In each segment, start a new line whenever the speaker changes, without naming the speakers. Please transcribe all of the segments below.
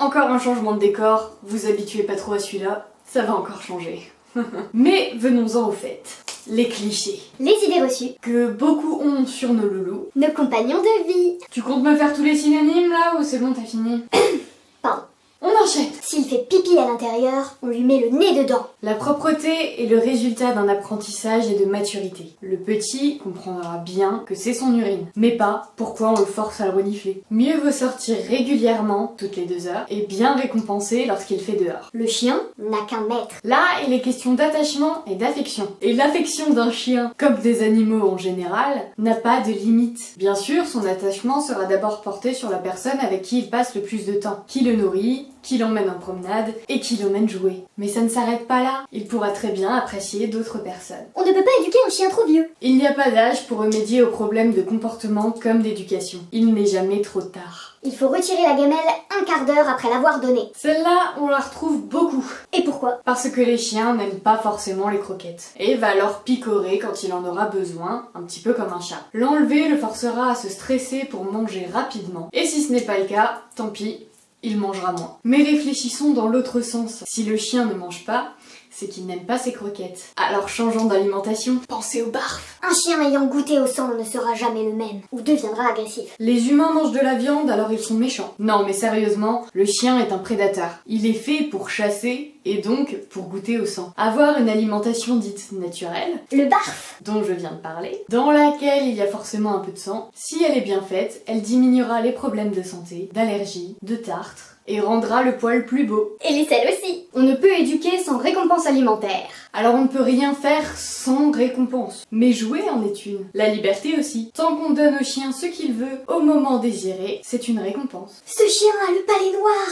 encore un changement de décor, vous habituez pas trop à celui-là, ça va encore changer. Mais venons-en au fait. Les clichés.
Les idées reçues.
Que beaucoup ont sur nos loulous.
Nos compagnons de vie.
Tu comptes me faire tous les synonymes là ou c'est bon, t'as fini?
Pardon.
On enchaîne.
S'il fait pipi à l'intérieur, on lui met le nez dedans.
La propreté est le résultat d'un apprentissage et de maturité. Le petit comprendra bien que c'est son urine, mais pas pourquoi on le force à le renifler. Mieux vaut sortir régulièrement, toutes les 2 heures, et bien récompenser lorsqu'il fait dehors.
Le chien n'a qu'un maître.
Là, il est question d'attachement et d'affection. Et l'affection d'un chien, comme des animaux en général, n'a pas de limite. Bien sûr, son attachement sera d'abord porté sur la personne avec qui il passe le plus de temps, qui le nourrit, qui l'emmène en promenade et qui l'emmène jouer. Mais ça ne s'arrête pas là, il pourra très bien apprécier d'autres personnes.
On ne peut pas éduquer un chien trop vieux.
Il n'y a pas d'âge pour remédier aux problèmes de comportement comme d'éducation. Il n'est jamais trop tard.
Il faut retirer la gamelle un quart d'heure après l'avoir donnée.
Celle-là, on la retrouve beaucoup.
Et pourquoi?
Parce que les chiens n'aiment pas forcément les croquettes. Et va leur picorer quand il en aura besoin, un petit peu comme un chat. L'enlever le forcera à se stresser pour manger rapidement. Et si ce n'est pas le cas, tant pis, il mangera moins. Mais réfléchissons dans l'autre sens. Si le chien ne mange pas, c'est qu'il n'aime pas ses croquettes. Alors changeons d'alimentation, pensez au barf.
Un chien ayant goûté au sang ne sera jamais le même, ou deviendra agressif.
Les humains mangent de la viande, alors ils sont méchants. Non mais sérieusement, le chien est un prédateur. Il est fait pour chasser, et donc pour goûter au sang. Avoir une alimentation dite naturelle,
Le barf.
dont je viens de parler, dans laquelle il y a forcément un peu de sang, si elle est bien faite, elle diminuera les problèmes de santé, d'allergie, de tartre, et rendra le poil plus beau.
Et les selles aussi.
On ne peut éduquer sans récompense alimentaire.
Alors on ne peut rien faire sans récompense. Mais jouer en est une. La liberté aussi. Tant qu'on donne au chien ce qu'il veut, au moment désiré, c'est une récompense.
Ce chien a le palais noir.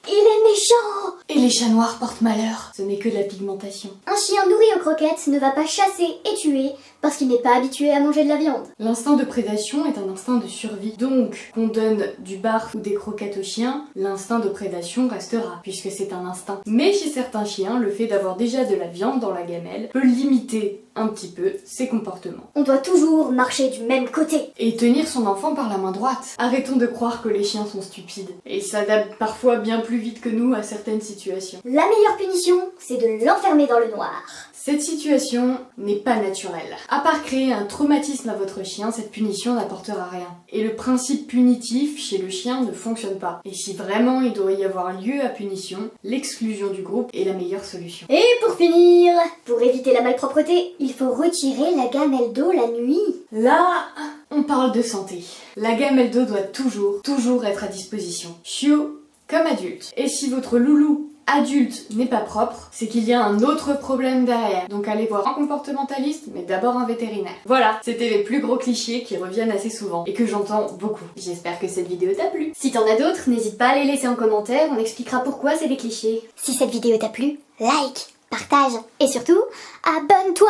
Il est méchant.
Et les chats noirs portent malheur. Ce n'est que de la pigmentation.
Un chien nourri aux croquettes ne va pas chasser et tuer parce qu'il n'est pas habitué à manger de la viande.
L'instinct de prédation est un instinct de survie. Donc, qu'on donne du barf ou des croquettes au chien, l'instinct de prédation restera, puisque c'est un instinct. Mais chez certains chiens, le fait d'avoir déjà de la viande dans la gamelle peut limiter un petit peu ses comportements.
On doit toujours marcher du même côté.
Et tenir son enfant par la main droite. Arrêtons de croire que les chiens sont stupides. Et s'adaptent parfois bien plus vite que nous à certaines situations.
La meilleure punition, c'est de l'enfermer dans le noir.
Cette situation n'est pas naturelle. À part créer un traumatisme à votre chien, cette punition n'apportera rien. Et le principe punitif chez le chien ne fonctionne pas. Et si vraiment il doit y avoir lieu à punition, l'exclusion du groupe est la meilleure solution.
Et pour finir, pour éviter la malpropreté, il faut retirer la gamelle d'eau la nuit.
Là, on parle de santé. La gamelle d'eau doit toujours être à disposition. Chiot comme adulte. Et si votre loulou adulte n'est pas propre, c'est qu'il y a un autre problème derrière. Donc allez voir un comportementaliste, mais d'abord un vétérinaire. Voilà, c'était les plus gros clichés qui reviennent assez souvent et que j'entends beaucoup. J'espère que cette vidéo t'a plu.
Si t'en as d'autres, n'hésite pas à les laisser en commentaire, on expliquera pourquoi c'est des clichés.
Si cette vidéo t'a plu, like, partage et surtout, abonne-toi!